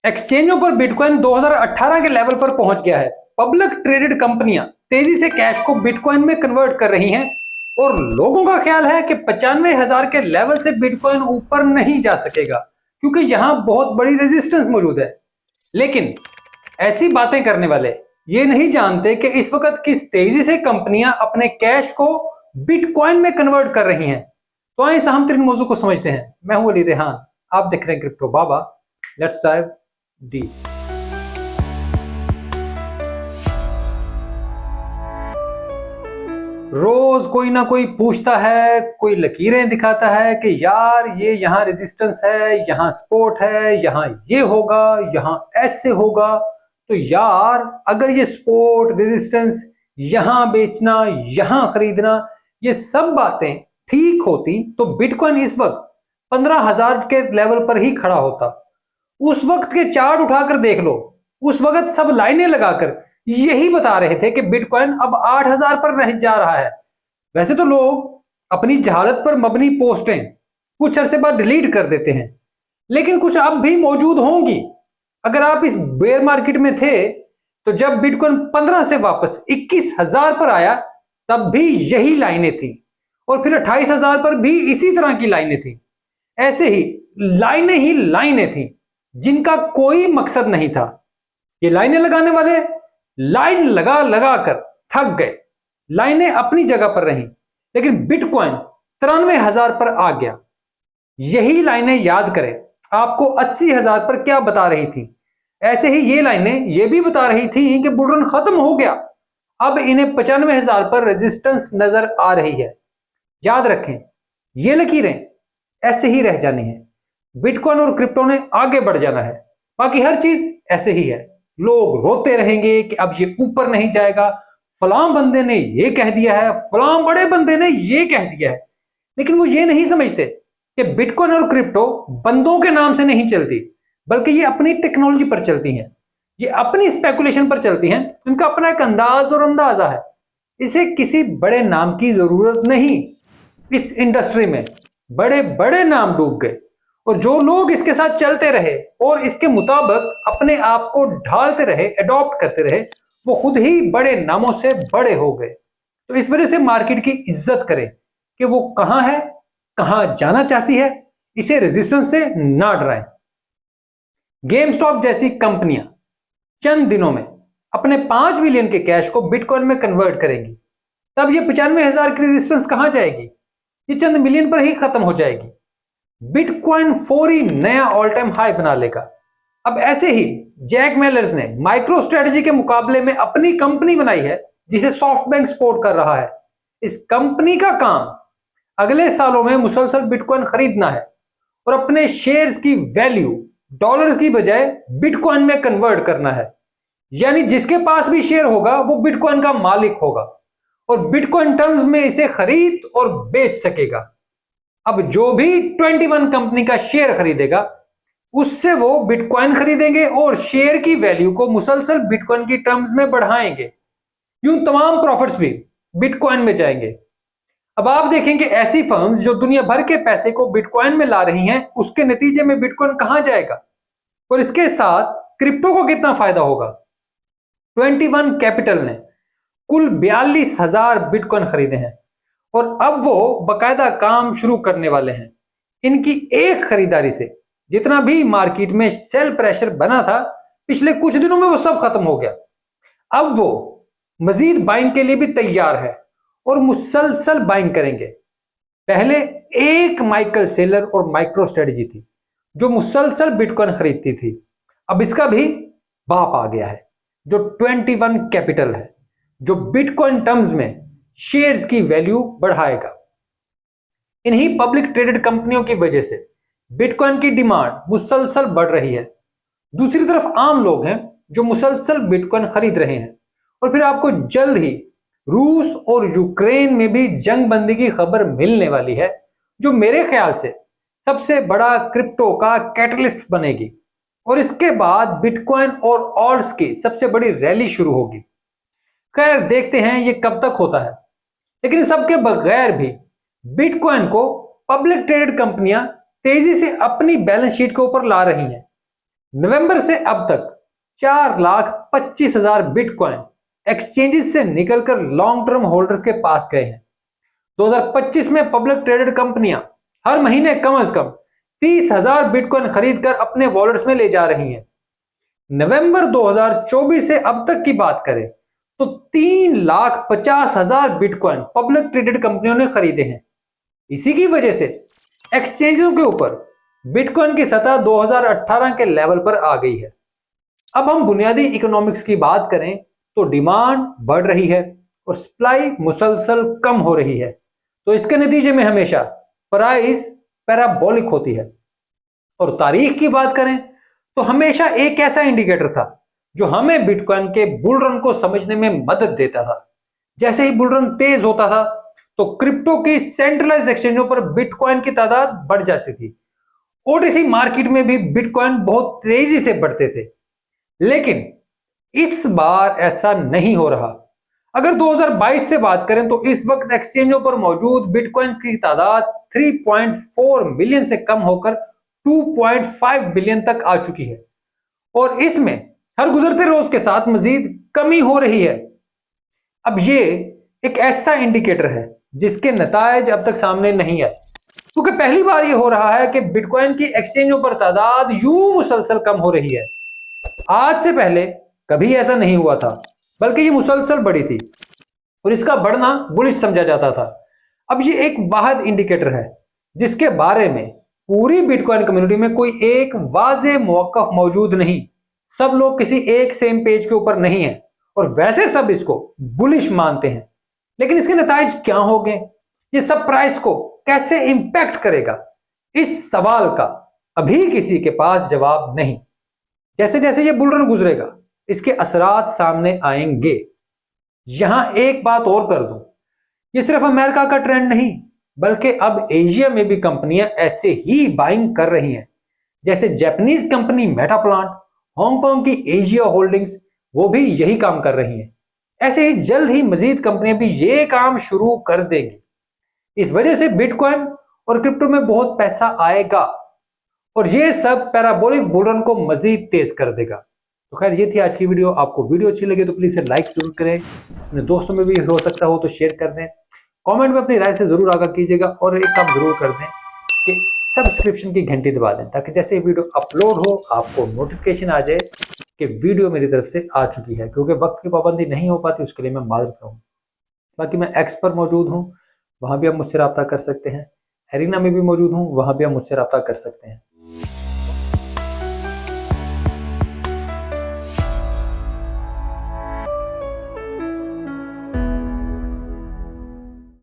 एक्सचेंजों पर बिटकॉइन 2018 के लेवल पर पहुंच गया है। पब्लिक ट्रेडेड कंपनियां तेजी से कैश को बिटकॉइन में कन्वर्ट कर रही हैं और लोगों का ख्याल है कि 95,000 के लेवल से बिटकॉइन ऊपर नहीं जा सकेगा क्योंकि यहां बहुत बड़ी रेजिस्टेंस मौजूद है। लेकिन ऐसी बातें करने वाले ये नहीं जानते कि इस वक्त किस तेजी से कंपनियां अपने कैश को बिटकॉइन में कन्वर्ट कर रही हैं। तो आइए इस अहम तरीन मौजू को समझते हैं। मैं हूं अली रेहान, आप देख रहे हैं crypto Baba. Let's dive deep. रोज कोई ना कोई पूछता है, कोई लकीरें दिखाता है कि यार ये यहाँ रेजिस्टेंस है, यहाँ सपोर्ट है, यहाँ ये होगा, यहाँ ऐसे होगा। तो यार अगर ये सपोर्ट रेजिस्टेंस, यहाँ बेचना, यहाँ खरीदना, ये सब बातें ठीक होती तो बिटकॉइन इस वक्त 15,000 के लेवल पर ही खड़ा होता। उस वक्त के चार्ट उठाकर देख लो, उस वक्त सब लाइनें लगाकर यही बता रहे थे कि बिटकॉइन अब 8,000 पर रह जा रहा है। वैसे तो लोग अपनी जहालत पर मबनी पोस्टें कुछ अरसे बाद डिलीट कर देते हैं, लेकिन कुछ अब भी मौजूद होंगी। अगर आप इस बेयर मार्केट में थे तो जब बिटकॉइन 15 से वापस 21,000 पर आया तब भी यही लाइनें थी और फिर 28,000 पर भी इसी तरह की लाइनें थी। ऐसे ही लाइनें थी जिनका कोई मकसद नहीं था। ये लाइनें लगाने वाले लाइन लगा लगा कर थक गए, लाइनें अपनी जगह पर रहीं, लेकिन बिटकॉइन 93,000 पर आ गया। यही लाइनें याद करें आपको 80,000 पर क्या बता रही थी। ऐसे ही ये लाइनें ये भी बता रही थी कि बुल रन खत्म हो गया। अब इन्हें 95,000 पर रेजिस्टेंस नजर आ रही है। याद रखें, ये लकीरें ऐसे ही रह जानी है। बिटकॉइन और क्रिप्टो ने आगे बढ़ जाना है, बाकी हर चीज ऐसे ही है। लोग रोते रहेंगे कि अब ये ऊपर नहीं जाएगा, फलां बंदे ने ये कह दिया है, फलां बड़े बंदे ने ये कह दिया है। लेकिन वो ये नहीं समझते कि बिटकॉइन और क्रिप्टो बंदों के नाम से नहीं चलती, बल्कि ये अपनी टेक्नोलॉजी पर चलती हैं, ये अपनी स्पेकुलेशन पर चलती हैं। इनका अपना एक अंदाज और अंदाजा है। इसे किसी बड़े नाम की जरूरत नहीं। इस इंडस्ट्री में बड़े बड़े नाम डूब गए और जो लोग इसके साथ चलते रहे और इसके मुताबिक अपने आप को ढालते रहे, अडॉप्ट करते रहे, वो खुद ही बड़े नामों से बड़े हो गए। तो इस वजह से मार्केट की इज्जत करें कि वो कहां है, कहां जाना चाहती है, इसे रेजिस्टेंस से ना डराएं। गेम स्टॉप जैसी कंपनियां चंद दिनों में अपने 5 बिलियन के कैश को बिटकॉइन में कन्वर्ट करेंगी। तब ये 95,000 की रेजिस्टेंस कहां जाएगी? ये चंद मिलियन पर ही खत्म हो जाएगी। बिटकॉइन फौरी नया ऑल टाइम हाई बना लेगा। अब ऐसे ही जैक मेलर्स ने माइक्रो स्ट्रेटजी के मुकाबले में अपनी कंपनी बनाई है जिसे सॉफ्टबैंक सपोर्ट कर रहा है। इस कंपनी का काम अगले सालों में मुसलसल बिटकॉइन खरीदना है और अपने शेयर्स की वैल्यू डॉलर्स की बजाय बिटकॉइन में कन्वर्ट करना है। यानी जिसके पास भी शेयर होगा वो बिटकॉइन का मालिक होगा और बिटकॉइन टर्म्स में इसे खरीद और बेच सकेगा। अब जो भी 21 कंपनी का शेयर खरीदेगा उससे वो बिटकॉइन खरीदेंगे और शेयर की वैल्यू को मुसलसल बिटकॉइन की टर्म्स में बढ़ाएंगे। यूं तमाम प्रॉफिट्स भी बिटकॉइन में जाएंगे। अब आप देखेंगे ऐसी फर्म्स जो दुनिया भर के पैसे को बिटकॉइन में ला रही हैं, उसके नतीजे में बिटकॉइन कहां जाएगा और इसके साथ क्रिप्टो को कितना फायदा होगा। 21 कैपिटल ने कुल 42,000 बिटकॉइन खरीदे हैं और अब वो बकायदा काम शुरू करने वाले हैं। इनकी एक खरीदारी से जितना भी मार्केट में सेल प्रेशर बना था पिछले कुछ दिनों में वो सब खत्म हो गया। अब वो मजीद बाइंग के लिए भी तैयार है और मुसलसल बाइंग करेंगे। पहले एक माइकल सेलर और माइक्रो स्ट्रेटजी थी जो मुसलसल बिटकॉइन खरीदती थी। अब इसका भी बाप आ गया है जो 21 कैपिटल है, जो बिटकॉइन टर्म्स में शेयर्स की वैल्यू बढ़ाएगा। इन्हीं पब्लिक ट्रेडेड कंपनियों की वजह से बिटकॉइन की डिमांड मुसलसल बढ़ रही है। दूसरी तरफ आम लोग हैं जो मुसलसल बिटकॉइन खरीद रहे हैं और फिर आपको जल्द ही रूस और यूक्रेन में भी जंग बंदी की खबर मिलने वाली है, जो मेरे ख्याल से सबसे बड़ा क्रिप्टो का कैटलिस्ट बनेगी और इसके बाद बिटकॉइन और ऑल्ट्स की सबसे बड़ी रैली शुरू होगी। खैर देखते हैं ये कब तक होता है, लेकिन सबके बगैर भी बिटकॉइन को पब्लिक ट्रेडेड कंपनियां तेजी से अपनी बैलेंस शीट के ऊपर ला रही हैं। नवंबर से अब तक 4,25,000 बिटकॉइन एक्सचेंजेस से निकलकर लॉन्ग टर्म होल्डर्स के पास गए हैं। 2025 में पब्लिक ट्रेडेड कंपनियां हर महीने कम से कम 30,000 बिटकॉइन खरीदकर अपने वॉलेट्स में ले जा रही हैं। नवंबर 2024 से अब तक की बात करें तो 3,50,000 बिटकॉइन पब्लिक ट्रेडेड कंपनियों ने खरीदे हैं। इसी की वजह से एक्सचेंजों के ऊपर बिटकॉइन की सतह 2018 के लेवल पर आ गई है। अब हम बुनियादी इकोनॉमिक्स की बात करें तो डिमांड बढ़ रही है और सप्लाई मुसलसल कम हो रही है, तो इसके नतीजे में हमेशा प्राइस पैराबोलिक होती है। और तारीख की बात करें तो हमेशा एक ऐसा इंडिकेटर था जो हमें बिटकॉइन के बुल रन को समझने में मदद देता था। जैसे ही बुल रन तेज होता था तो क्रिप्टो की सेंट्रलाइज एक्सचेंजों पर बिटकॉइन की तादाद बढ़ जाती थी। ओटीसी मार्केट में भी बिटकॉइन बहुत तेजी से बढ़ते थे, लेकिन इस बार ऐसा नहीं हो रहा। अगर 2022 से बात करें तो इस वक्त एक्सचेंजों पर मौजूद बिटकॉइन की तादाद 3.4 मिलियन से कम होकर 2.5 बिलियन तक आ चुकी है और इसमें हर गुजरते रोज के साथ मजीद कमी हो रही है। अब ये एक ऐसा इंडिकेटर है जिसके नतायज अब तक सामने नहीं आए, क्योंकि पहली बार ये हो रहा है कि बिटकॉइन की एक्सचेंजों पर तादाद यूं मुसलसल कम हो रही है। आज से पहले कभी ऐसा नहीं हुआ था, बल्कि ये मुसलसल बढ़ी थी और इसका बढ़ना बुलिश समझा जाता था। अब ये एक वाहिद इंडिकेटर है जिसके बारे में पूरी बिटकॉइन कम्युनिटी में कोई एक वाज़ेह मौक़िफ़ मौजूद नहीं। सब लोग किसी एक सेम पेज के ऊपर नहीं है और वैसे सब इसको बुलिश मानते हैं, लेकिन इसके नताइज क्या होंगे, ये सब प्राइस को कैसे इंपैक्ट करेगा, इस सवाल का अभी किसी के पास जवाब नहीं। जैसे जैसे ये बुल रन गुजरेगा इसके असरात सामने आएंगे। यहां एक बात और कर दूं, ये सिर्फ अमेरिका का ट्रेंड नहीं बल्कि अब एशिया में भी कंपनियां ऐसे ही बाइंग कर रही हैं। जैसे जापानीज कंपनी मेटाप्लांट, हांगकांग की एशिया होल्डिंग्स, वो भी यही काम कर रही हैं। ऐसे ही जल्द ही मजीद कंपनियां भी ये काम शुरू कर देंगी। इस वजह से बिटकॉइन और क्रिप्टो में बहुत पैसा आएगा और ये सब पैराबोलिक बुल रन को मजीद तेज कर देगा। तो खैर ये थी आज की वीडियो। आपको वीडियो अच्छी लगी तो प्लीज लाइक जरूर करें, अपने दोस्तों में भी हो सकता हो तो शेयर कर दें, कमेंट में अपनी राय से जरूर आगाह कीजिएगा और एक काम जरूर कर दें कि सब्सक्रिप्शन की घंटी दबा दें ताकि जैसे वीडियो अपलोड हो आपको नोटिफिकेशन आ जाए कि वीडियो मेरी तरफ से आ चुकी है, क्योंकि वक्त की पाबंदी नहीं हो पाती, उसके लिए मैं माजरत हूँ। बाकी मैं एक्स पर मौजूद हूँ, वहाँ भी आप मुझसे रब्ता कर सकते हैं। एरिना में भी मौजूद हूँ, वहाँ भी आप मुझसे रब्ता कर सकते हैं।